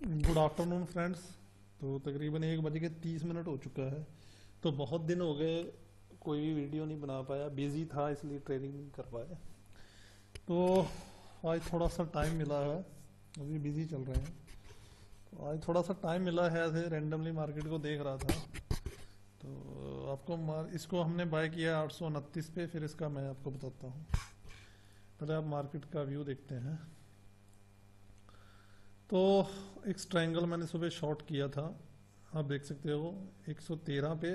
Good afternoon friends. तो तकरीबन 1:30 हो चुका है। तो बहुत दिन हो गए कोई भी वीडियो नहीं बना पाया, बिजी था इसलिए ट्रेनिंग नहीं कर पाया। तो आज थोड़ा सा टाइम मिला है, अभी बिजी चल रहे हैं। तो आज थोड़ा सा टाइम मिला है, ऐसे रैंडमली मार्केट को देख रहा था। तो आपको इसको हमने बाय किया 829 पे, फिर इसका मैं आपको बताता हूँ। पहले आप मार्केट का व्यू देखते हैं। तो एक ट्रायंगल मैंने सुबह शॉर्ट किया था, आप देख सकते हो 113 पे,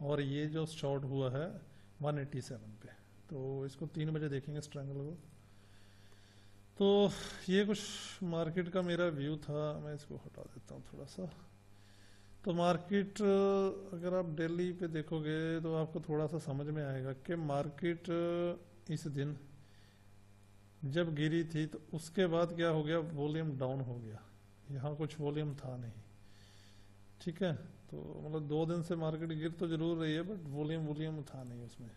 और ये जो शॉर्ट हुआ है 187 पे। तो इसको 3 बजे देखेंगे इस ट्रायंगल को। तो ये कुछ मार्केट का मेरा व्यू था, मैं इसको हटा देता हूँ थोड़ा सा। तो मार्केट अगर आप दिल्ली पे देखोगे तो आपको थोड़ा सा समझ में आएगा कि मार्केट इस दिन जब गिरी थी तो उसके बाद क्या हो गया, वॉल्यूम डाउन हो गया। यहाँ कुछ वॉल्यूम था नहीं, ठीक है। तो मतलब 2 दिन से मार्केट गिर तो जरूर रही है, बट वॉल्यूम वॉल्यूम था नहीं उसमें,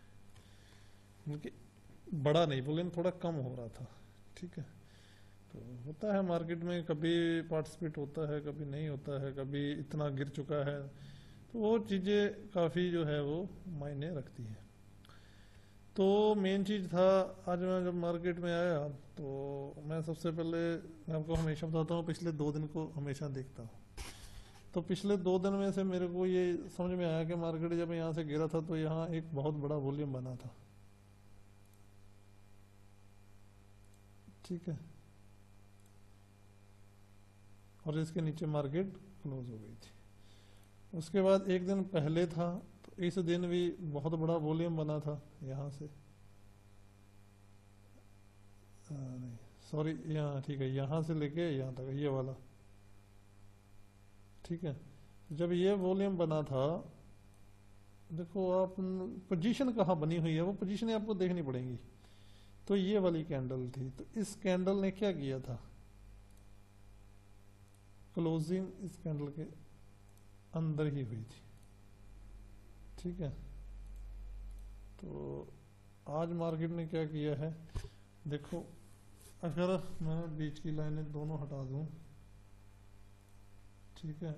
बल्कि बड़ा नहीं, वॉल्यूम थोड़ा कम हो रहा था, ठीक है। तो होता है मार्केट में, कभी पार्टिसिपेट होता है, कभी नहीं होता है, कभी इतना गिर चुका है। तो वो चीज़ें काफ़ी जो है वो मायने रखती हैं। तो मेन चीज़ था, आज मैं जब मार्केट में आया तो मैं सबसे पहले, मैं आपको हमेशा बताता हूँ, पिछले 2 दिन को हमेशा देखता हूँ। तो पिछले 2 दिन में से मेरे को ये समझ में आया कि मार्केट जब यहाँ से गिरा था तो यहाँ एक बहुत बड़ा वॉल्यूम बना था, ठीक है। और इसके नीचे मार्केट क्लोज हो गई थी। उसके बाद एक दिन पहले था, तो इस दिन भी बहुत बड़ा वॉल्यूम बना था यहाँ से, नहीं सॉरी, यहाँ ठीक है, यहाँ से लेके यहाँ तक ये वाला, ठीक है। जब ये वॉल्यूम बना था, देखो आप पोजीशन कहाँ बनी हुई है, वो पोजीशन आपको देखनी पड़ेगी। तो ये वाली कैंडल थी, तो इस कैंडल ने क्या किया था, क्लोजिंग इस कैंडल के अंदर ही हुई थी, ठीक है। तो आज मार्केट ने क्या किया है, देखो अगर मैं बीच की लाइनें दोनों हटा दूं, ठीक है,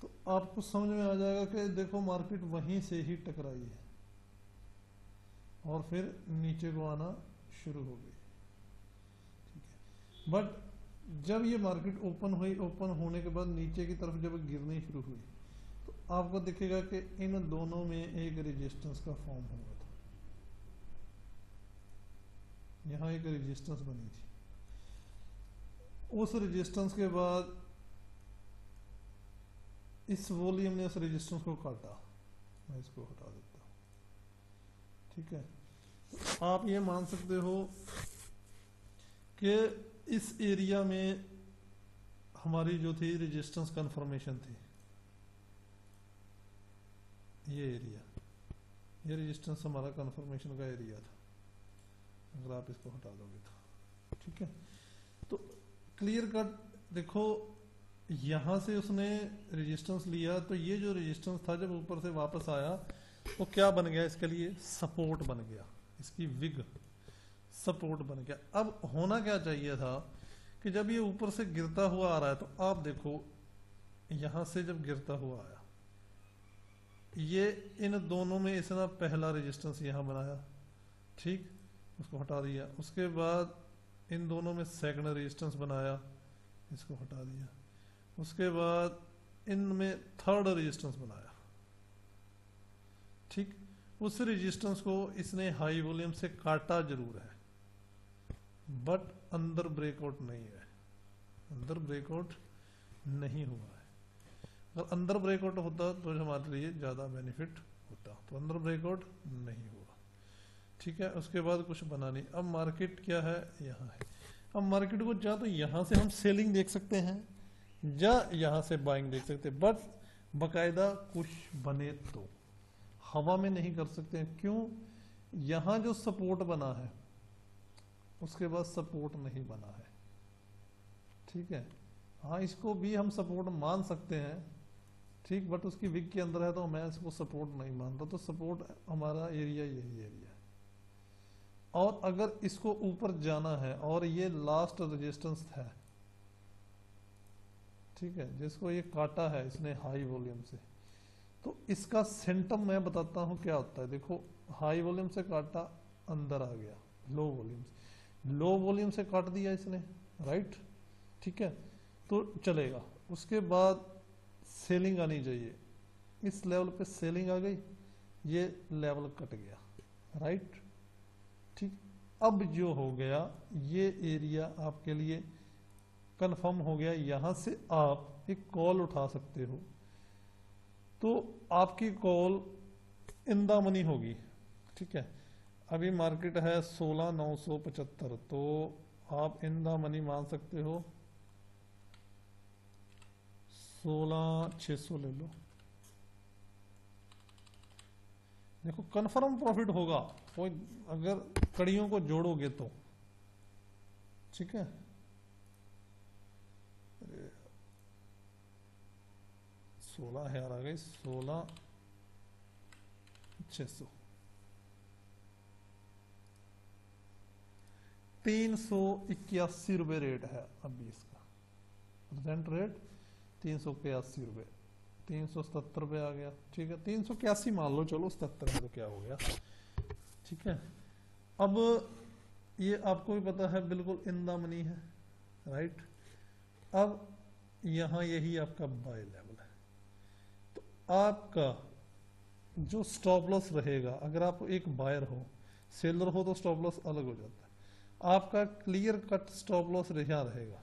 तो आपको समझ में आ जाएगा कि देखो मार्केट वहीं से ही टकराई है और फिर नीचे को आना शुरू हो गई, ठीक है। बट जब ये मार्केट ओपन हुई, ओपन होने के बाद नीचे की तरफ जब गिरनी शुरू हुई, तो आपको दिखेगा कि इन दोनों में एक रेजिस्टेंस का फॉर्म हुआ था। यहाँ एक रेजिस्टेंस बनी थी, उस रेजिस्टेंस के बाद इस वॉल्यूम ने उस रेजिस्टेंस को काटा। मैं इसको हटा देता हूँ, ठीक है। आप ये मान सकते हो कि इस एरिया में हमारी जो थी रेजिस्टेंस कन्फर्मेशन थी, ये एरिया, ये रेजिस्टेंस हमारा कन्फर्मेशन का एरिया था, अगर आप इसको हटा दोगे तो, ठीक है। तो क्लियर कट देखो, यहां से उसने रेजिस्टेंस लिया, तो ये जो रेजिस्टेंस था जब ऊपर से वापस आया तो क्या बन गया, इसके लिए सपोर्ट बन गया, इसकी विग सपोर्ट बन गया। अब होना क्या चाहिए था कि जब ये ऊपर से गिरता हुआ आ रहा है, तो आप देखो यहां से जब गिरता हुआ आया, ये इन दोनों में इसने पहला रेजिस्टेंस यहां बनाया, ठीक, उसको हटा दिया। उसके बाद इन दोनों में सेकंड रेजिस्टेंस बनाया, इसको हटा दिया। उसके बाद इनमें थर्ड रेजिस्टेंस बनाया, ठीक। उस रेजिस्टेंस को इसने हाई वॉल्यूम से काटा जरूर है, बट अंदर ब्रेकआउट नहीं है, अंदर ब्रेकआउट नहीं हुआ है। अगर अंदर ब्रेकआउट होता तो हमारे लिए ज़्यादा बेनिफिट होता, तो अंदर ब्रेकआउट नहीं हुआ, ठीक है। उसके बाद कुछ बना नहीं। अब मार्केट क्या है, यहाँ है। अब मार्केट को या तो यहाँ से हम सेलिंग देख सकते हैं या यहाँ से बाइंग देख सकते हैं, बट बकायदा कुछ बने तो हवा में नहीं कर सकते हैं। क्यों, यहाँ जो सपोर्ट बना है उसके बाद सपोर्ट नहीं बना है, ठीक है। हाँ, इसको भी हम सपोर्ट मान सकते हैं, ठीक, बट उसकी विग के अंदर है तो मैं इसको सपोर्ट नहीं मानता। तो सपोर्ट हमारा एरिया यही एरिया है, और अगर इसको ऊपर जाना है और ये लास्ट रेजिस्टेंस है, ठीक है, जिसको ये काटा है इसने हाई वॉल्यूम से, तो इसका सिम्टम मैं बताता हूं क्या होता है। देखो, हाई वॉल्यूम से काटा, अंदर आ गया, लो वॉल्यूम से, लो वॉल्यूम से काट दिया इसने, राइट, ठीक है, तो चलेगा। उसके बाद सेलिंग आनी चाहिए, इस लेवल पे सेलिंग आ गई, ये लेवल कट गया, राइट, ठीक। अब जो हो गया, ये एरिया आपके लिए कंफर्म हो गया, यहां से आप एक कॉल उठा सकते हो। तो आपकी कॉल इन द मनी होगी, ठीक है। अभी मार्केट है 16,975, तो आप इन द मनी मान सकते हो 16,600 ले लो। देखो कन्फर्म प्रॉफिट होगा, कोई अगर कड़ियों को जोड़ोगे तो, ठीक है। 16,000 आ गई, 16,600, 381 रुपये रेट है अभी इसका, प्रेजेंट रेट 381 रुपये, 377 रुपये आ गया, ठीक है, 381 मान लो, चलो 77 में तो क्या हो गया, ठीक है। अब ये आपको भी पता है बिल्कुल इन द मनी है, राइट। अब यहां यही आपका बाय लेवल है, तो आपका जो स्टॉप लॉस रहेगा, अगर आप एक बायर हो, सेलर हो तो स्टॉप लॉस अलग हो जाता है, आपका क्लियर कट स्टॉप लॉस यहाँ रहेगा।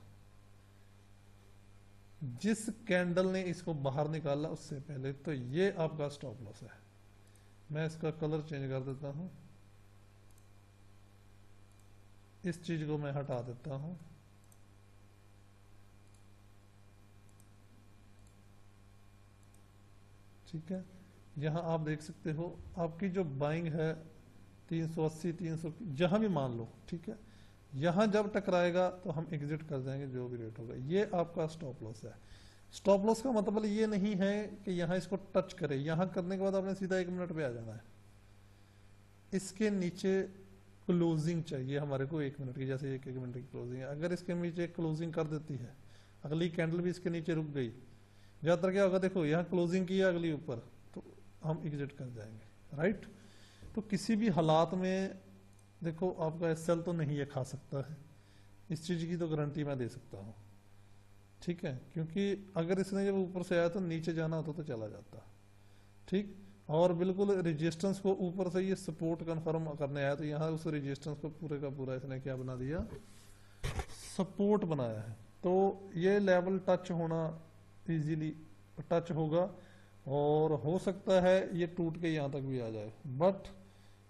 जिस कैंडल ने इसको बाहर निकाला उससे पहले, तो ये आपका स्टॉप लॉस है। मैं इसका कलर चेंज कर देता हूं, इस चीज को मैं हटा देता हूं, ठीक है। यहां आप देख सकते हो आपकी जो बाइंग है 380, 300, जहां भी मान लो, ठीक है, यहां जब टकराएगा तो हम एग्जिट कर जाएंगे जो भी रेट होगा। ये आपका स्टॉप लॉस है। स्टॉप लॉस का मतलब ये नहीं है कि यहां इसको टच करे, यहां करने के बाद आपने सीधा 1 मिनट पे आ जाना है। इसके नीचे क्लोजिंग चाहिए हमारे को 1 मिनट की, जैसे 1 मिनट की क्लोजिंग है, अगर इसके नीचे क्लोजिंग कर देती है, अगली कैंडल भी इसके नीचे रुक गई, ज्यादातर क्या होगा, देखो यहाँ क्लोजिंग की है अगली ऊपर, तो हम एग्जिट कर जाएंगे, राइट। तो किसी भी हालात में देखो आपका एसएल तो नहीं है खा सकता है, इस चीज की तो गारंटी मैं दे सकता हूँ, ठीक है, क्योंकि अगर इसने जब ऊपर से आया तो नीचे जाना होता तो चला जाता, ठीक। और बिल्कुल रेजिस्टेंस को ऊपर से ये सपोर्ट कंफर्म करने आया, तो यहाँ उस रेजिस्टेंस को पूरे का पूरा इसने क्या बना दिया, सपोर्ट बनाया है। तो ये लेवल टच होना इजीली टच होगा, और हो सकता है ये टूट के यहाँ तक भी आ जाए, बट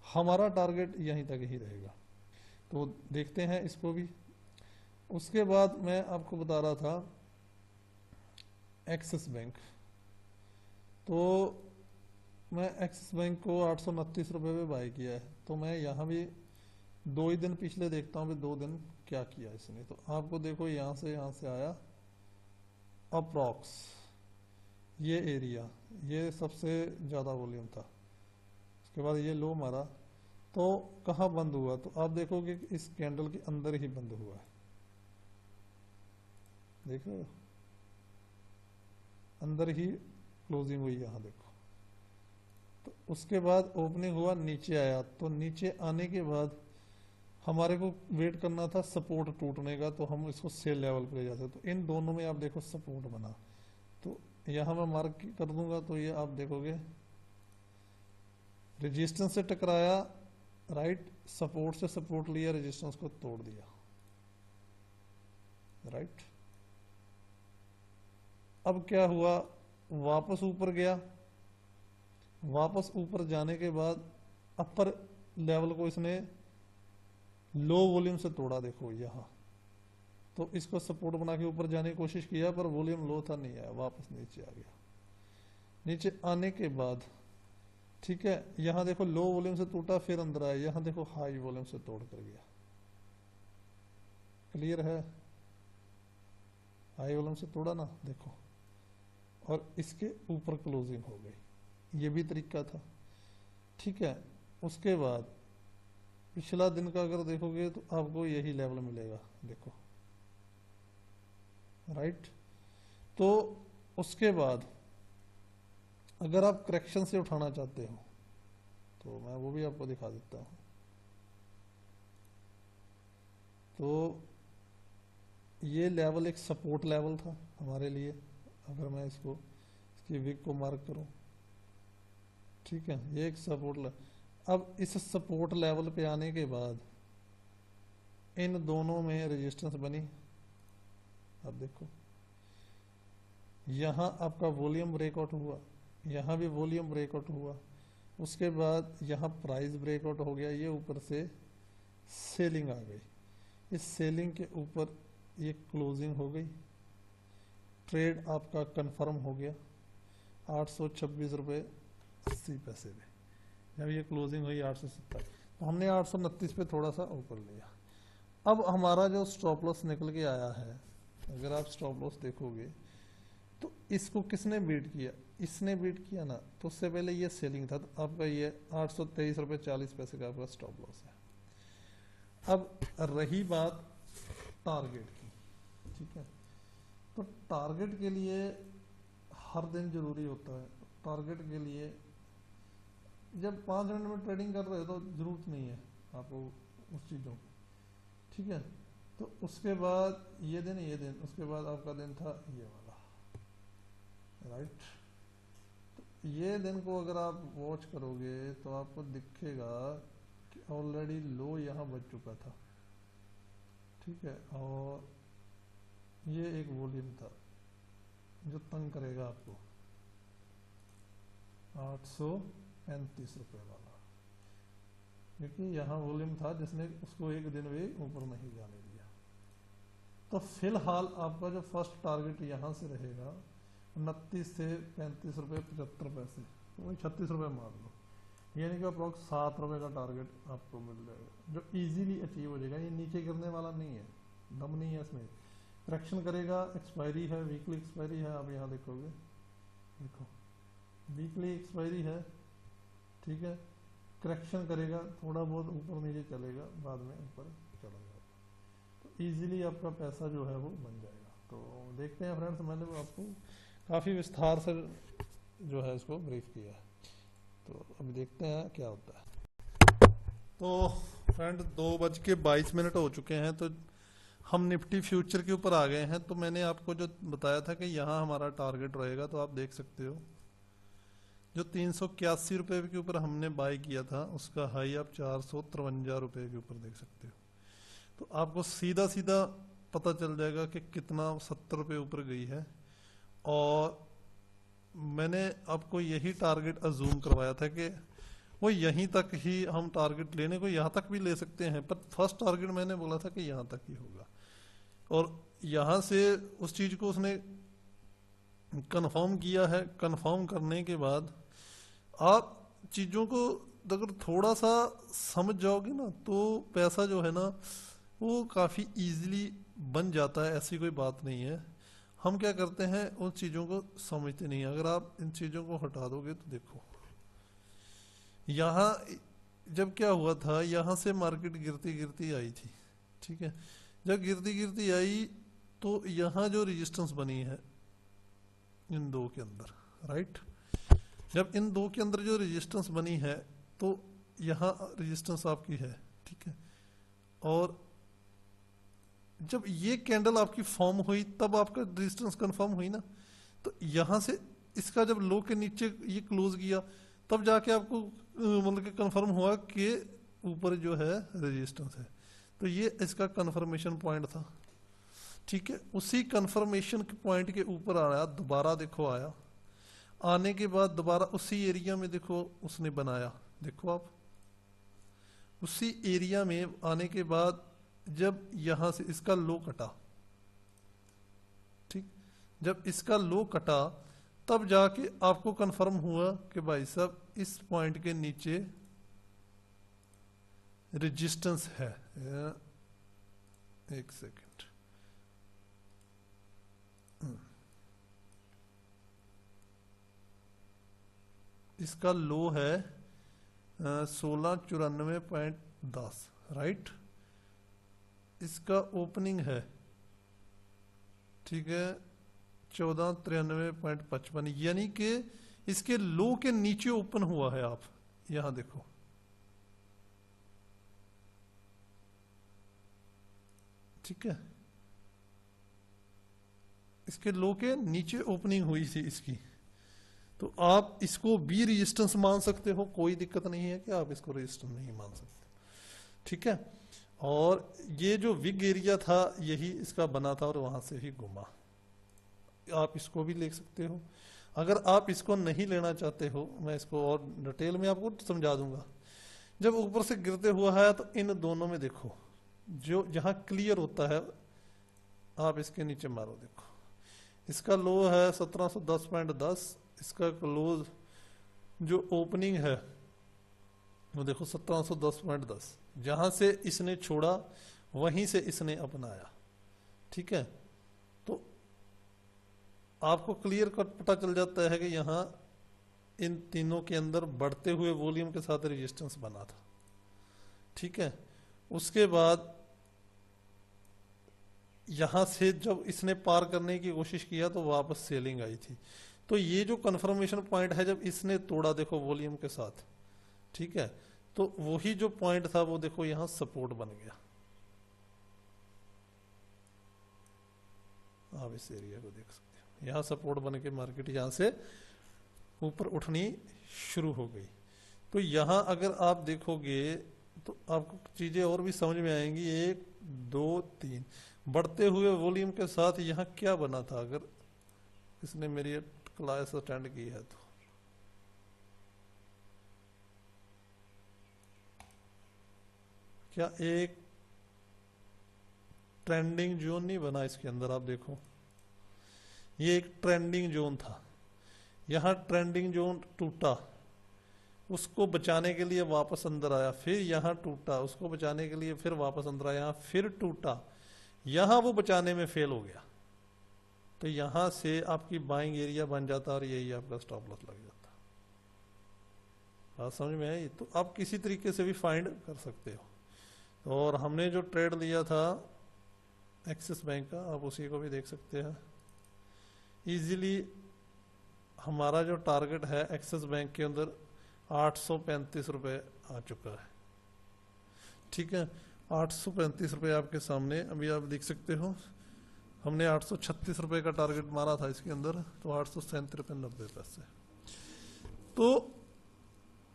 हमारा टारगेट यहीं तक ही रहेगा। तो देखते हैं इसको भी। उसके बाद मैं आपको बता रहा था एक्सिस बैंक, तो मैं एक्सिस बैंक को 829 रुपये पे बाय किया है, तो मैं यहाँ भी 2 ही दिन पिछले देखता हूँ, 2 दिन क्या किया इसने। तो आपको देखो यहाँ से आया अप्रॉक्स, ये एरिया, ये सबसे ज़्यादा वॉल्यूम था, उसके बाद ये लो मारा, तो कहाँ बंद हुआ, तो आप देखोगे कि इस कैंडल के अंदर ही बंद हुआ है, देख रहे हो, अंदर ही क्लोजिंग हुई, यहाँ देखो। तो उसके बाद ओपनिंग हुआ, नीचे आया, तो नीचे आने के बाद हमारे को वेट करना था सपोर्ट टूटने का, तो हम इसको सेल लेवल पे ले जाते। तो इन दोनों में आप देखो सपोर्ट बना, तो यहां मैं मार्क कर दूंगा, तो ये आप देखोगे रेजिस्टेंस से टकराया, राइट, सपोर्ट से सपोर्ट लिया, रेजिस्टेंस को तोड़ दिया, राइट। अब क्या हुआ, वापस ऊपर गया, वापस ऊपर जाने के बाद अपर लेवल को इसने लो वॉल्यूम से तोड़ा, देखो यहां, तो इसको सपोर्ट बना के ऊपर जाने की कोशिश किया, पर वॉल्यूम लो था, नहीं आया, वापस नीचे आ गया। नीचे आने के बाद, ठीक है, यहां देखो लो वॉल्यूम से टूटा, फिर अंदर आया, यहां देखो हाई वॉल्यूम से तोड़ कर गया, क्लियर है, हाई वॉल्यूम से तोड़ा ना, देखो, और इसके ऊपर क्लोजिंग हो गई, ये भी तरीका था, ठीक है। उसके बाद पिछला दिन का अगर देखोगे तो आपको यही लेवल मिलेगा, देखो, राइट। तो उसके बाद अगर आप करेक्शन से उठाना चाहते हो तो मैं वो भी आपको दिखा देता हूँ। तो ये लेवल एक सपोर्ट लेवल था हमारे लिए। अगर मैं इसकी विक को मार्क करूं, ठीक है, ये एक सपोर्ट लेवल। अब इस सपोर्ट लेवल पे आने के बाद इन दोनों में रेजिस्टेंस बनी। अब देखो यहाँ आपका वॉल्यूम ब्रेकआउट हुआ, यहाँ भी वॉल्यूम ब्रेकआउट हुआ, उसके बाद यहाँ प्राइस ब्रेकआउट हो गया, ये ऊपर से सेलिंग आ गई। इस सेलिंग के ऊपर ये क्लोजिंग हो गई, ट्रेड आपका कंफर्म हो गया 826 रुपये 80 पैसे में। जब ये क्लोजिंग हुई 870, तो हमने 829 पे थोड़ा सा ऊपर लिया। अब हमारा जो स्टॉप लॉस निकल के आया है, अगर आप स्टॉप लॉस देखोगे तो इसको किसने बीट किया, इसने बीट किया ना। तो उससे पहले ये सेलिंग था, तो आपका ये 823 रुपये 40 पैसे का आपका स्टॉप लॉस है। अब रही बात टारगेट की, ठीक है, तो टारगेट के लिए हर दिन जरूरी होता है। टारगेट के लिए जब 5 मिनट में ट्रेडिंग कर रहे हो तो जरूरत नहीं है आपको उस चीज़ों की, ठीक है। तो उसके बाद ये दिन, उसके बाद आपका दिन था ये वाला, राइट। तो ये दिन को अगर आप वॉच करोगे तो आपको दिखेगा कि ऑलरेडी लो यहाँ बच चुका था, ठीक है, और ये एक वॉल्यूम था जो तंग करेगा आपको 835 रुपये वाला, क्योंकि यहाँ वॉल्यूम था जिसने उसको एक दिन भी ऊपर नहीं जाने दिया। तो फिलहाल आपका जो फर्स्ट टारगेट यहाँ से रहेगा 29 से 35 रुपये 75 पैसे, तो वही 36 रुपये मान लो, यानी कि अप्रॉक्स 7 रुपये का टारगेट आपको मिल जाएगा जो इजीली अचीव हो जाएगा। ये नीचे गिरने वाला नहीं है, दम नहीं है इसमें। करेक्शन करेगा, एक्सपायरी है, वीकली एक्सपायरी है, आप यहाँ देखोगे, देखो वीकली एक्सपायरी है, ठीक है। करेक्शन करेगा, थोड़ा बहुत ऊपर नीचे चलेगा, बाद में ऊपर चला जाएगा, तो इजीली आपका पैसा जो है वो बन जाएगा। तो देखते हैं फ्रेंड्स, मैंने आपको काफ़ी विस्तार से जो है इसको ब्रीफ किया है, तो अभी देखते हैं क्या होता है। तो फ्रेंड 2:22 हो चुके हैं, तो हम निफ्टी फ्यूचर के ऊपर आ गए हैं। तो मैंने आपको जो बताया था कि यहाँ हमारा टारगेट रहेगा, तो आप देख सकते हो जो 381 रुपये के ऊपर हमने बाय किया था उसका हाई आप 453 रुपये के ऊपर देख सकते हो। तो आपको सीधा सीधा पता चल जाएगा कि कितना 70 रुपये ऊपर गई है। और मैंने आपको यही टारगेट अजूम करवाया था कि वो यहीं तक ही हम टारगेट लेने को यहाँ तक भी ले सकते हैं, पर फर्स्ट टारगेट मैंने बोला था कि यहाँ तक ही होगा। और यहाँ से उस चीज़ को उसने कंफर्म किया है। कंफर्म करने के बाद आप चीज़ों को अगर थोड़ा सा समझ जाओगे ना, तो पैसा जो है ना वो काफ़ी इजीली बन जाता है, ऐसी कोई बात नहीं है। हम क्या करते हैं, उन चीज़ों को समझते नहीं। अगर आप इन चीज़ों को हटा दोगे तो देखो यहाँ जब क्या हुआ था, यहाँ से मार्केट गिरती गिरती आई थी, ठीक है। जब गिरती गिरती आई तो यहाँ जो रेजिस्टेंस बनी है इन दो के अंदर, राइट। जब इन दो के अंदर जो रेजिस्टेंस बनी है तो यहाँ रेजिस्टेंस आपकी है, ठीक है। और जब ये कैंडल आपकी फॉर्म हुई तब आपका रेजिस्टेंस कंफर्म हुई ना। तो यहाँ से इसका जब लो के नीचे ये क्लोज किया तब जाके आपको मतलब कि कंफर्म हुआ कि ऊपर जो है रेजिस्टेंस है। तो ये इसका कंफर्मेशन पॉइंट था, ठीक है। उसी कंफर्मेशन के पॉइंट के ऊपर आया, दोबारा देखो आया, आने के बाद दोबारा उसी एरिया में देखो उसने बनाया, देखो आप उसी एरिया में आने के बाद जब यहां से इसका लो कटा, ठीक, जब इसका लो कटा तब जाके आपको कंफर्म हुआ कि भाई साहब इस पॉइंट के नीचे रेजिस्टेंस है। एक सेकेंड, इसका लो है 1694.2 10, राइट। इसका ओपनिंग है, ठीक है, 1493.55, यानी कि इसके लो के नीचे ओपन हुआ है। आप यहां देखो, ठीक है, इसके लो के नीचे ओपनिंग हुई थी इसकी। तो आप इसको भी रेजिस्टेंस मान सकते हो, कोई दिक्कत नहीं है कि आप इसको रेजिस्टेंस नहीं मान सकते, ठीक है। और ये जो विग एरिया था यही इसका बना था और वहां से ही घुमा। आप इसको भी ले सकते हो। अगर आप इसको नहीं लेना चाहते हो, मैं इसको और डिटेल में आपको समझा दूंगा। जब ऊपर से गिरते हुआ है तो इन दोनों में देखो, जो जहां क्लियर होता है आप इसके नीचे मारो, देखो इसका लो है 1710.10, इसका क्लोज जो ओपनिंग है वो देखो 1710.10, जहां से इसने छोड़ा वहीं से इसने अपनाया, ठीक है। तो आपको क्लियर कट पता चल जाता है कि यहां इन तीनों के अंदर बढ़ते हुए वॉल्यूम के साथ रेजिस्टेंस बना था, ठीक है। उसके बाद यहां से जब इसने पार करने की कोशिश किया तो वापस सेलिंग आई थी। तो ये जो कन्फर्मेशन पॉइंट है जब इसने तोड़ा देखो वॉल्यूम के साथ, ठीक है, तो वही जो पॉइंट था वो देखो यहां सपोर्ट बन गया। आप इस एरिया को देख सकते हो, यहां सपोर्ट बन के मार्केट यहां से ऊपर उठनी शुरू हो गई। तो यहां अगर आप देखोगे तो आपको चीजें और भी समझ में आएंगी। 1 2 3 बढ़ते हुए वॉल्यूम के साथ यहां क्या बना था, अगर किसने मेरी क्लास अटेंड की है तो क्या एक ट्रेंडिंग जोन नहीं बना इसके अंदर। आप देखो ये एक ट्रेंडिंग जोन था, यहां ट्रेंडिंग जोन टूटा, उसको बचाने के लिए वापस अंदर आया, फिर यहां टूटा, उसको बचाने के लिए फिर वापस अंदर आया, फिर टूटा, यहां वो बचाने में फेल हो गया। तो यहां से आपकी बाइंग एरिया बन जाता और यही आपका स्टॉप लॉस लग जाता। बात समझ में आई? तो आप किसी तरीके से भी फाइंड कर सकते हो। और हमने जो ट्रेड लिया था एक्सिस बैंक का, आप उसी को भी देख सकते हैं इजीली। हमारा जो टारगेट है एक्सिस बैंक के अंदर 835 रुपये आ चुका है, ठीक है। 835 रुपये आपके सामने अभी आप देख सकते हो। हमने 836 रुपये का टारगेट मारा था इसके अंदर, तो 837.90। तो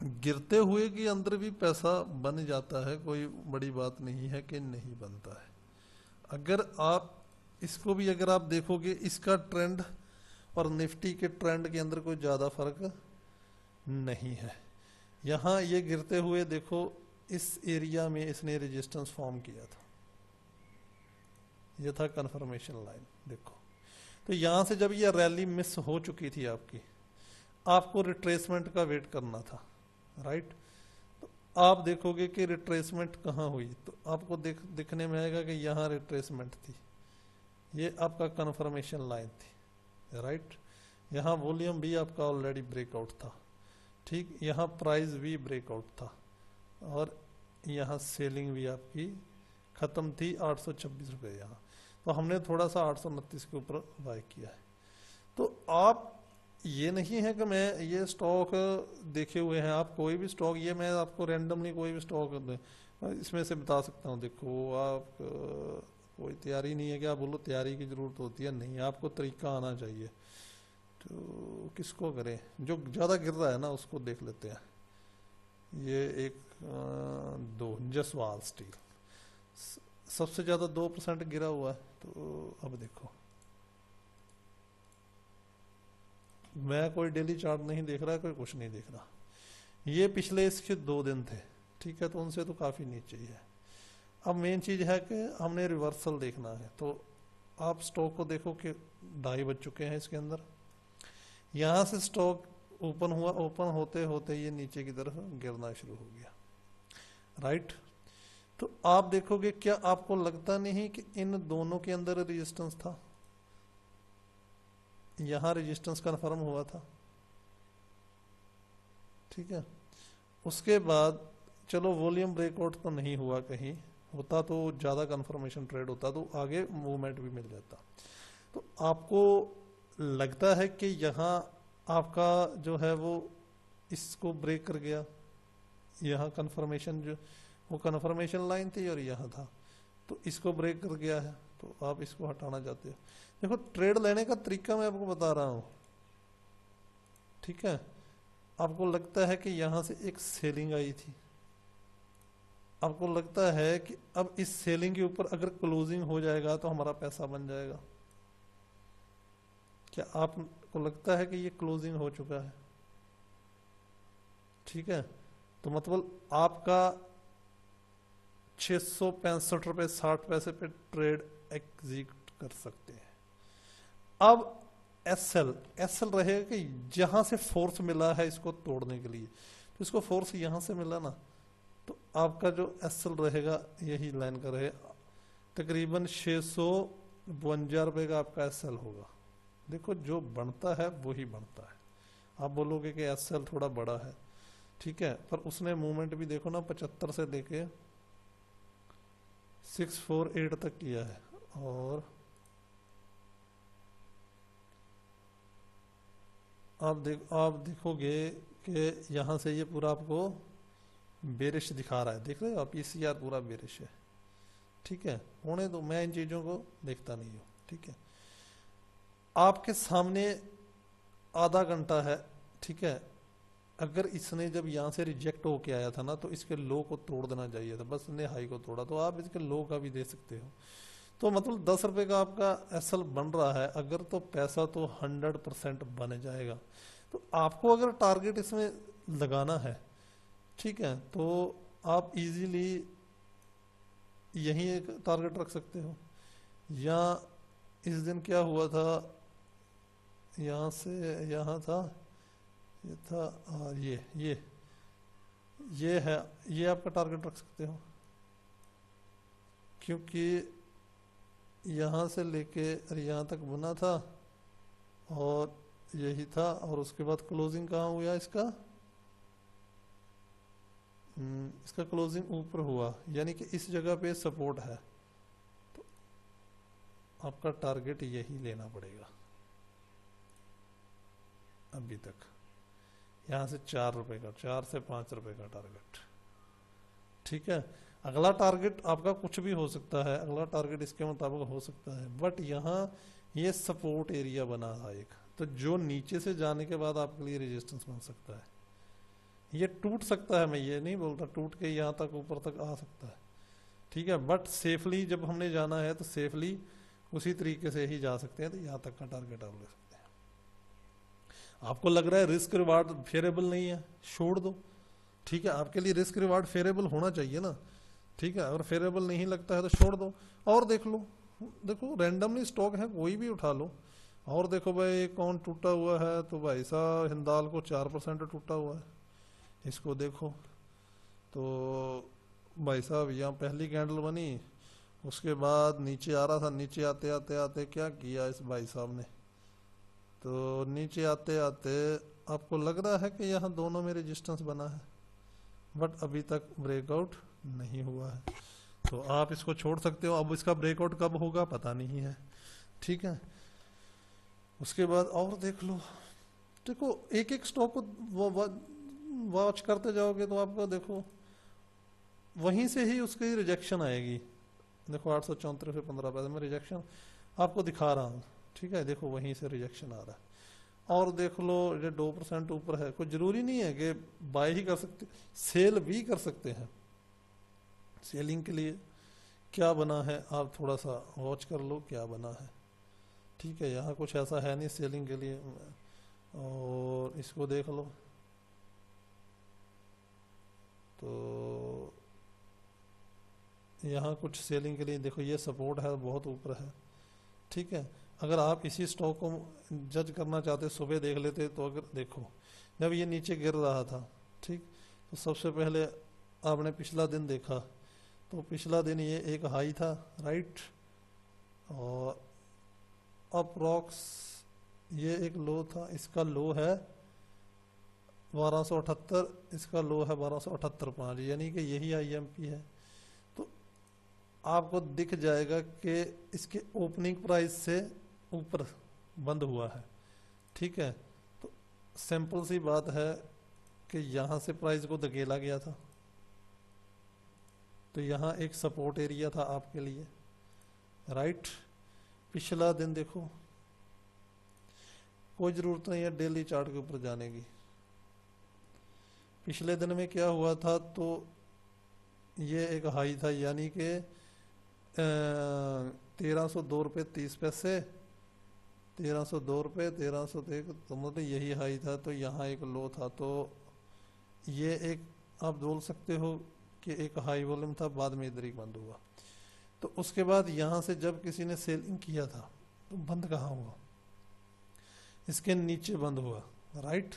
गिरते हुए के अंदर भी पैसा बन जाता है, कोई बड़ी बात नहीं है कि नहीं बनता है। अगर आप इसको भी अगर आप देखोगे, इसका ट्रेंड और निफ्टी के ट्रेंड के अंदर कोई ज़्यादा फर्क नहीं है। यहाँ ये गिरते हुए देखो इस एरिया में इसने रेजिस्टेंस फॉर्म किया था, ये था कंफर्मेशन लाइन, देखो। तो यहाँ से जब ये रैली मिस हो चुकी थी आपको रिट्रेसमेंट का वेट करना था, राइट। तो आप देखोगे कि रिट्रेसमेंट कहाँ हुई, तो आपको दिखने में आएगा कि यहाँ रिट्रेसमेंट थी, ये आपका कंफर्मेशन लाइन थी, राइट। यहाँ वॉल्यूम भी आपका ऑलरेडी ब्रेकआउट था, ठीक। यहाँ प्राइस भी ब्रेकआउट था और यहाँ सेलिंग भी आपकी खत्म थी 826 रुपये यहाँ। तो हमने थोड़ा सा 829 के ऊपर बाय किया है। तो आप ये नहीं है कि मैं ये स्टॉक देखे हुए हैं, आप कोई भी स्टॉक, ये मैं आपको रैंडमली कोई भी स्टॉक इसमें से बता सकता हूँ। देखो आप कोई तैयारी नहीं है कि आप बोलो तैयारी की जरूरत होती है, नहीं, आपको तरीका आना चाहिए। तो किसको करें, जो ज़्यादा गिर रहा है ना उसको देख लेते हैं। ये एक दो जसवाल स्टील सबसे ज़्यादा 2% गिरा हुआ है। तो अब देखो, मैं कोई डेली चार्ट नहीं देख रहा, कोई कुछ नहीं देख रहा, ये पिछले इसके 2 दिन थे, ठीक है, तो उनसे तो काफ़ी नीचे ही है। अब मेन चीज़ है कि हमने रिवर्सल देखना है। तो आप स्टॉक को देखो कि 2:30 बज चुके हैं इसके अंदर, यहाँ से स्टॉक ओपन हुआ, ओपन होते होते ये नीचे की तरफ गिरना शुरू हो गया, राइट। तो आप देखोगे, क्या आपको लगता नहीं कि इन दोनों के अंदर रेजिस्टेंस था, यहां रेजिस्टेंस कन्फर्म हुआ था, ठीक है। उसके बाद चलो वॉल्यूम ब्रेकआउट तो नहीं हुआ, कहीं होता तो ज़्यादा कंफर्मेशन ट्रेड होता तो आगे मूवमेंट भी मिल जाता। तो आपको लगता है कि यहाँ आपका जो है वो इसको ब्रेक कर गया, यहाँ कंफर्मेशन जो वो कंफर्मेशन लाइन थी और यहाँ था, तो इसको ब्रेक कर गया है, तो आप इसको हटाना चाहते हो। देखो ट्रेड लेने का तरीका मैं आपको बता रहा हूँ, ठीक है। आपको लगता है कि यहाँ से एक सेलिंग आई थी, आपको लगता है कि अब इस सेलिंग के ऊपर अगर क्लोजिंग हो जाएगा तो हमारा पैसा बन जाएगा। क्या आपको लगता है कि ये क्लोजिंग हो चुका है? ठीक है, तो मतलब आपका 665 रुपये 60 पैसे पे ट्रेड एग्जीक्यूट कर सकते हैं। अब एसएल रहेगा कि जहां से फोर्स मिला है इसको तोड़ने के लिए, तो इसको फोर्स यहां से मिला ना, तो आपका जो एसएल रहेगा यही लाइन का रहेगा, तकरीबन 652 रुपये का आपका एसएल होगा। देखो जो बनता है वही बनता है। आप बोलोगे कि एसएल थोड़ा बड़ा है, ठीक है, पर उसने मूवमेंट भी देखो ना 75 से लेके 648 तक किया है, और आप देखोगे कि यहाँ से ये पूरा आपको बेरिश दिखा रहा है, देख रहे हो आप, पीसीआर पूरा बेरिश है, ठीक है। होने दो, मैं इन चीज़ों को देखता नहीं हूँ, ठीक है। आपके सामने आधा घंटा है, ठीक है, अगर इसने जब यहाँ से रिजेक्ट होके आया था ना, तो इसके लो को तोड़ देना चाहिए था, बस इसने हाई को तोड़ा, तो आप इसके लो का भी दे सकते हो। तो मतलब 10 रुपये का आपका एसएल बन रहा है अगर, तो पैसा तो 100% बन जाएगा। तो आपको अगर टारगेट इसमें लगाना है, ठीक है, तो आप इजीली यही एक टारगेट रख सकते हो। या इस दिन क्या हुआ था, यहाँ से यहाँ था, ये था, और ये है, ये आपका टारगेट रख सकते हो, क्योंकि यहाँ से लेके यहाँ तक बना था और यही था, और उसके बाद क्लोजिंग कहाँ हुआ इसका, इसका क्लोजिंग ऊपर हुआ, यानी कि इस जगह पे सपोर्ट है, तो आपका टारगेट यही लेना पड़ेगा। अभी तक यहाँ से 4 रुपए का, 4 से 5 रुपए का टारगेट, ठीक है। अगला टारगेट आपका कुछ भी हो सकता है, अगला टारगेट इसके मुताबिक हो सकता है, बट यहाँ ये सपोर्ट एरिया बना था एक, तो जो नीचे से जाने के बाद आपके लिए रेजिस्टेंस बन सकता है। ये टूट सकता है, मैं ये नहीं बोलता टूट के यहाँ तक ऊपर तक आ सकता है, ठीक है, बट सेफली जब हमने जाना है तो सेफली उसी तरीके से ही जा सकते हैं, तो यहाँ तक का टारगेट आप ले सकते हैं। आपको लग रहा है रिस्क रिवार्ड फेवरेबल नहीं है, छोड़ दो, ठीक है। आपके लिए रिस्क रिवार्ड फेवरेबल होना चाहिए ना, ठीक है, अगर फेवरेबल नहीं लगता है तो छोड़ दो और देख लो। देखो रैंडमली स्टॉक है, कोई भी उठा लो और देखो भाई कौन टूटा हुआ है, तो भाई साहब हिंदाल को 4% टूटा हुआ है, इसको देखो तो भाई साहब यहाँ पहली कैंडल बनी, उसके बाद नीचे आ रहा था, नीचे आते आते आते क्या किया इस भाई साहब ने, तो नीचे आते आते आपको लग रहा है कि यहाँ दोनों में रेजिस्टेंस बना है, बट अभी तक ब्रेकआउट नहीं हुआ है, तो आप इसको छोड़ सकते हो। अब इसका ब्रेकआउट कब होगा पता नहीं है, ठीक है। उसके बाद और देख लो, देखो एक एक स्टॉक को वॉच करते जाओगे तो आपको देखो वहीं से ही उसकी रिजेक्शन आएगी। देखो 834.15 में रिजेक्शन आपको दिखा रहा हूँ, ठीक है, देखो वहीं से रिजेक्शन आ रहा है। और देख लो ये 2% ऊपर है, कोई जरूरी नहीं है कि बाय ही कर सकते, सेल भी कर सकते हैं। सेलिंग के लिए क्या बना है आप थोड़ा सा वॉच कर लो क्या बना है, ठीक है। यहाँ कुछ ऐसा है नहीं सेलिंग के लिए, और इसको देख लो तो यहाँ कुछ सेलिंग के लिए देखो, ये सपोर्ट है बहुत ऊपर है, ठीक है। अगर आप इसी स्टॉक को जज करना चाहते सुबह देख लेते, तो अगर देखो जब ये नीचे गिर रहा था, ठीक, तो सबसे पहले आपने पिछला दिन देखा, तो पिछला दिन ये एक हाई था, राइट, और अप्रॉक्स ये एक लो था, इसका लो है 1278, इसका लो है 1278.5, यानी कि यही आईएमपी है। तो आपको दिख जाएगा कि इसके ओपनिंग प्राइस से ऊपर बंद हुआ है। ठीक है, तो सिंपल सी बात है कि यहाँ से प्राइस को धकेला गया था, तो यहाँ एक सपोर्ट एरिया था आपके लिए, राइट। पिछला दिन देखो, कोई ज़रूरत नहीं है डेली चार्ट के ऊपर जाने की। पिछले दिन में क्या हुआ था, तो ये एक हाई था, यानी कि 1302 रुपये 30 पैसे, 1302 रुपये 1301, तो मतलब यही हाई था। तो यहाँ एक लो था, तो ये एक आप बोल सकते हो कि एक हाई वॉल्यूम था, बाद में इधर ही बंद हुआ। तो उसके बाद यहाँ से जब किसी ने सेलिंग किया था तो बंद कहाँ हुआ, इसके नीचे बंद हुआ, राइट।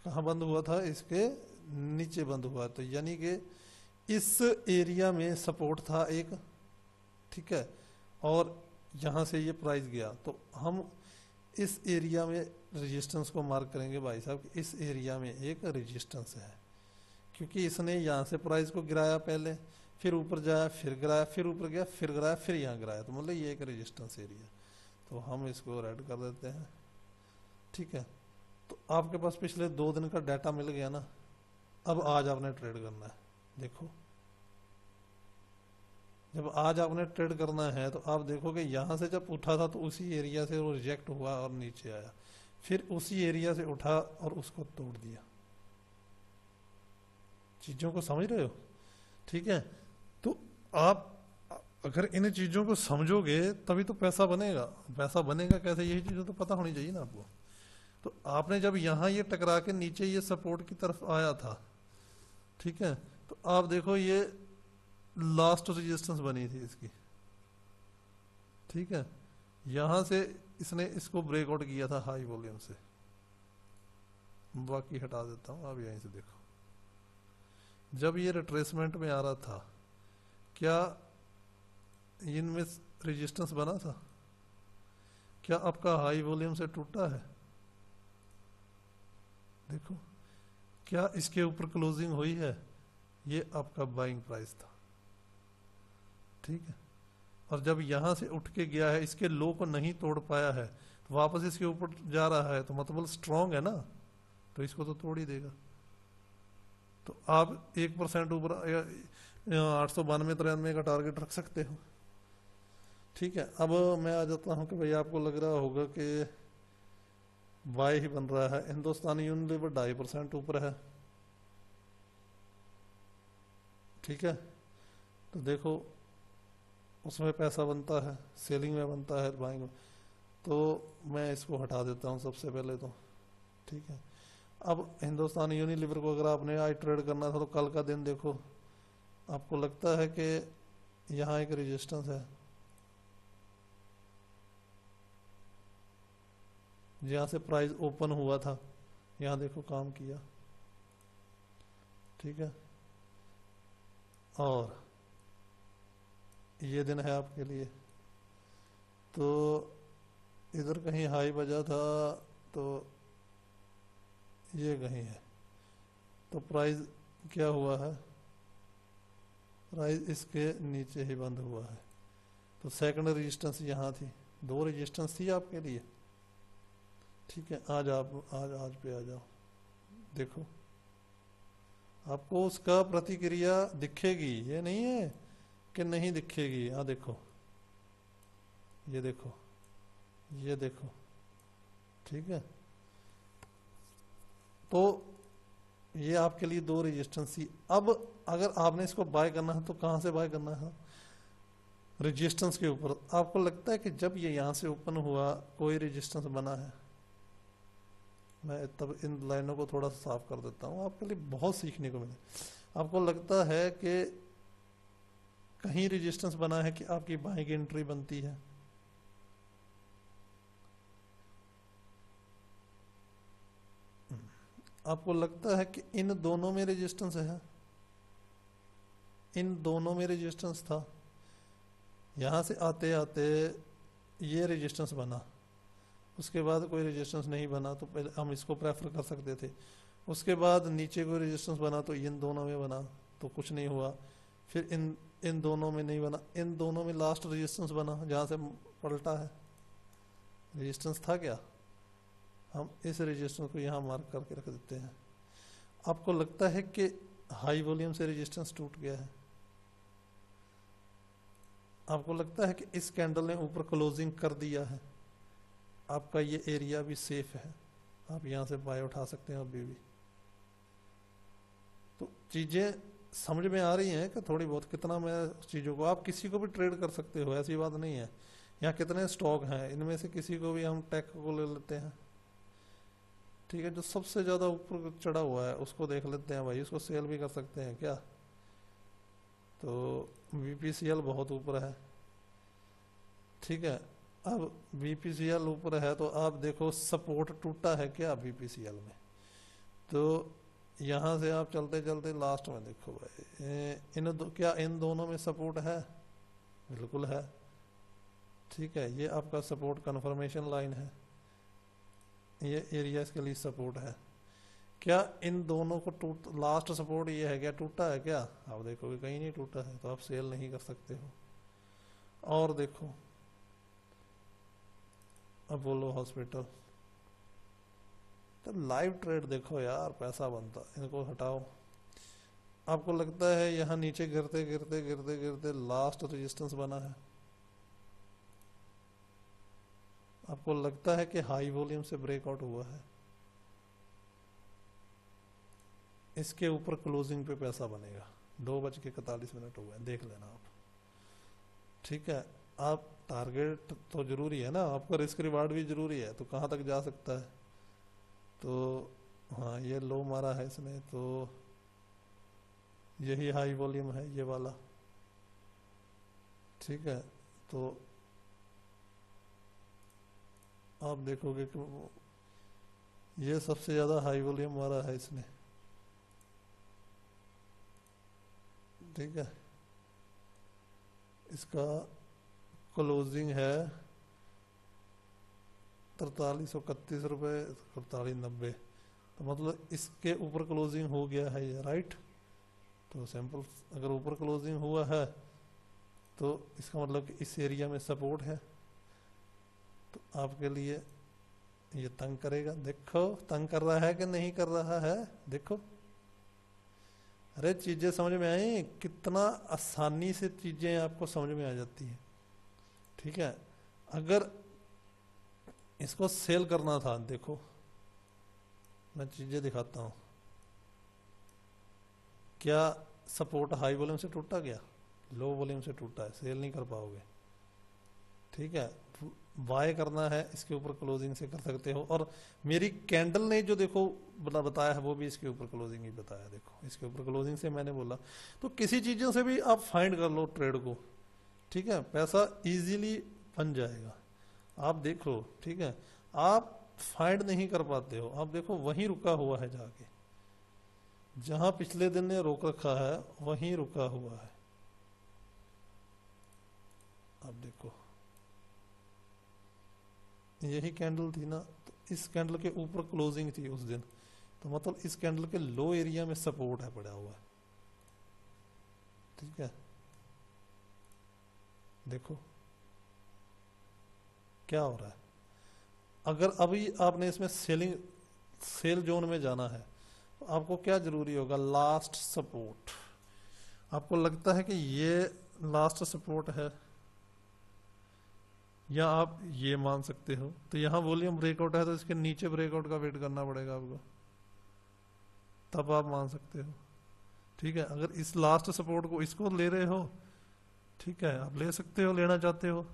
कहाँ बंद हुआ था, इसके नीचे बंद हुआ। तो यानी कि इस एरिया में सपोर्ट था एक, ठीक है, और यहाँ से ये प्राइस गया। तो हम इस एरिया में रेजिस्टेंस को मार्क करेंगे भाई साहब कि इस एरिया में एक रेजिस्टेंस है, क्योंकि इसने यहाँ से प्राइस को गिराया पहले, फिर ऊपर जाया, फिर गिराया, फिर ऊपर गया, फिर गिराया, फिर यहाँ गिराया, तो मतलब ये एक रेजिस्टेंस एरिया। तो हम इसको रेड कर देते हैं, ठीक है। तो आपके पास पिछले 2 दिन का डाटा मिल गया ना। अब आज आपने ट्रेड करना है। देखो, जब आज आपने ट्रेड करना है तो आप देखोगे यहाँ से जब उठा था तो उसी एरिया से वो रिजेक्ट हुआ और नीचे आया, फिर उसी एरिया से उठा और उसको तोड़ दिया। चीजों को समझ रहे हो, ठीक है। तो आप अगर इन चीजों को समझोगे तभी तो पैसा बनेगा। पैसा बनेगा कैसे, यही चीजें तो पता होनी चाहिए ना आपको। तो आपने जब यहाँ ये टकरा के नीचे ये सपोर्ट की तरफ आया था, ठीक है, तो आप देखो ये लास्ट रेजिस्टेंस बनी थी इसकी, ठीक है। यहां से इसने इसको ब्रेकआउट किया था हाई वॉल्यूम से। बाकी हटा देता हूं, आप यहीं से देखो, जब ये रिट्रेसमेंट में आ रहा था, क्या इनमें रेजिस्टेंस बना था? क्या आपका हाई वॉल्यूम से टूटा है? देखो, क्या इसके ऊपर क्लोजिंग हुई है? ये आपका बाइंग प्राइस था, ठीक है। और जब यहां से उठ के गया है, इसके लो को नहीं तोड़ पाया है, तो वापस इसके ऊपर जा रहा है, तो मतलब स्ट्रांग है ना, तो इसको तो तोड़ ही देगा। तो आप 1% ऊपर 892-93 का टारगेट रख सकते हो, ठीक है। अब मैं आ जाता हूं कि भाई आपको लग रहा होगा कि बाय ही बन रहा है। हिंदुस्तानी यूनिलीवर 2.5% ऊपर है, ठीक है। तो देखो, उसमें पैसा बनता है, सेलिंग में बनता है, बाइंग में। तो मैं इसको हटा देता हूँ सबसे पहले तो, ठीक है। अब हिंदुस्तान यूनिलीवर को अगर आपने आज ट्रेड करना था तो कल का दिन देखो, आपको लगता है कि यहाँ एक रेजिस्टेंस है, जहाँ से प्राइस ओपन हुआ था, यहाँ देखो काम किया, ठीक है। और ये दिन है आपके लिए, तो इधर कहीं हाई बजा था, तो ये कहीं है, तो प्राइस क्या हुआ है, प्राइस इसके नीचे ही बंद हुआ है। तो सेकंड रेजिस्टेंस यहाँ थी, 2 रेजिस्टेंस थी आपके लिए, ठीक है। आज पे आ जाओ, देखो आपको उसका प्रतिक्रिया दिखेगी, ये नहीं है कि नहीं दिखेगी। हाँ देखो, ये देखो, ये देखो, ठीक है। तो ये आपके लिए 2 रेजिस्टेंस थी। अब अगर आपने इसको बाय करना है तो कहां से बाय करना है? रेजिस्टेंस के ऊपर। आपको लगता है कि जब ये यहां से ओपन हुआ कोई रेजिस्टेंस बना है? मैं तब इन लाइनों को थोड़ा सा साफ कर देता हूं, आपके लिए बहुत सीखने को मिले। आपको लगता है कि कहीं रेजिस्टेंस बना है कि आपकी बाइंग एंट्री बनती है? आपको लगता है कि इन दोनों में रेजिस्टेंस है? इन दोनों में रेजिस्टेंस था, यहां से आते आते ये रेजिस्टेंस बना, उसके बाद कोई रेजिस्टेंस नहीं बना तो पहले हम इसको प्रेफर कर सकते थे। उसके बाद नीचे कोई रेजिस्टेंस बना तो इन दोनों में बना तो कुछ नहीं हुआ। फिर इन दोनों में नहीं बना, इन दोनों में लास्ट रेजिस्टेंस बना जहाँ से पलटा है। रेजिस्टेंस था क्या, हम इस रेजिस्टेंस को यहाँ मार्क करके रख देते हैं। आपको लगता है कि हाई वॉल्यूम से रेजिस्टेंस टूट गया है? आपको लगता है कि इस कैंडल ने ऊपर क्लोजिंग कर दिया है? आपका ये एरिया भी सेफ है, आप यहाँ से बाय उठा सकते हैं अभी भी। तो चीजें समझ में आ रही हैं कि थोड़ी बहुत? कितना मैं चीजों को, आप किसी को भी ट्रेड कर सकते हो, ऐसी बात नहीं है। यहाँ कितने स्टॉक हैं, इनमें से किसी को भी हम टेक को ले लेते हैं, ठीक है, जो सबसे ज्यादा ऊपर चढ़ा हुआ है उसको देख लेते हैं भाई, उसको सेल भी कर सकते हैं क्या? तो बीपीसीएल बहुत ऊपर है, ठीक है। अब बीपीसीएल ऊपर है तो आप देखो सपोर्ट टूटा है क्या बीपीसीएल में? तो यहाँ से आप चलते चलते लास्ट में देखो भाई, क्या इन दोनों में सपोर्ट है? बिल्कुल है, ठीक है। ये आपका सपोर्ट कंफर्मेशन लाइन है, ये एरिया इसके लिए सपोर्ट है। क्या इन दोनों को लास्ट सपोर्ट ये है क्या, टूटा है क्या? आप देखोगे कहीं नहीं टूटा है, तो आप सेल नहीं कर सकते हो। और देखो अपोलो हॉस्पिटल, तो लाइव ट्रेड देखो यार, पैसा बनता। इनको हटाओ। आपको लगता है यहाँ नीचे गिरते गिरते गिरते गिरते लास्ट रेजिस्टेंस बना है? आपको लगता है कि हाई वॉल्यूम से ब्रेकआउट हुआ है? इसके ऊपर क्लोजिंग पे पैसा बनेगा। 2:41 हुआ है, देख लेना आप, ठीक है। आप टारगेट तो जरूरी है ना, आपका रिस्क रिवार्ड भी जरूरी है, तो कहाँ तक जा सकता है? तो हाँ, ये लो मारा है इसने, तो यही हाई वॉल्यूम है ये वाला, ठीक है। तो आप देखोगे कि ये सबसे ज्यादा हाई वॉल्यूम मारा है इसने, ठीक है। इसका क्लोजिंग है 4331 रुपये 43.90, तो मतलब इसके ऊपर क्लोजिंग हो गया है ये, राइट। तो सैंपल अगर ऊपर क्लोजिंग हुआ है तो इसका मतलब कि इस एरिया में सपोर्ट है, तो आपके लिए ये तंग करेगा। देखो तंग कर रहा है कि नहीं कर रहा है, देखो। अरे चीजें समझ में आई? कितना आसानी से चीजें आपको समझ में आ जाती है, ठीक है। अगर इसको सेल करना था, देखो मैं चीजें दिखाता हूं। क्या सपोर्ट हाई वॉल्यूम से टूटा गया? लो वॉल्यूम से टूटा है, सेल नहीं कर पाओगे, ठीक है। बाय करना है इसके ऊपर क्लोजिंग से कर सकते हो। और मेरी कैंडल ने जो देखो बताया है वो भी इसके ऊपर क्लोजिंग ही बताया, देखो इसके ऊपर क्लोजिंग से मैंने बोला। तो किसी चीजों से भी आप फाइंड कर लो ट्रेड को, ठीक है, पैसा इजीली बन जाएगा। आप देखो, ठीक है, आप फाइंड नहीं कर पाते हो, आप देखो वहीं रुका हुआ है, जाके जहां पिछले दिन ने रोक रखा है वहीं रुका हुआ है। आप देखो यही कैंडल थी ना, तो इस कैंडल के ऊपर क्लोजिंग थी उस दिन, तो मतलब इस कैंडल के लो एरिया में सपोर्ट है पड़ा हुआ है, ठीक है। देखो क्या हो रहा है। अगर अभी आपने इसमें सेल जोन में जाना है तो आपको क्या जरूरी होगा? Last support. आपको लगता है कि ये लास्ट सपोर्ट है, या आप ये मान सकते हो, तो यहां वॉल्यूम ब्रेकआउट है तो इसके नीचे ब्रेकआउट का वेट करना पड़ेगा आपको, तब आप मान सकते हो, ठीक है। अगर इस लास्ट सपोर्ट को इसको ले रहे हो, ठीक है, आप ले सकते हो, लेना चाहते हो,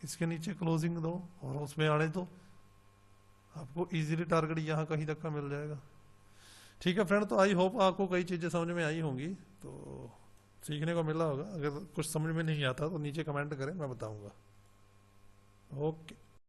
इसके नीचे क्लोजिंग दो और उसमें आने दो, आपको इजीली टारगेट यहाँ कहीं तक का मिल जाएगा, ठीक है फ्रेंड। तो आई होप आपको कई चीजें समझ में आई होंगी, तो सीखने को मिला होगा। अगर कुछ समझ में नहीं आता तो नीचे कमेंट करें, मैं बताऊंगा। ओके।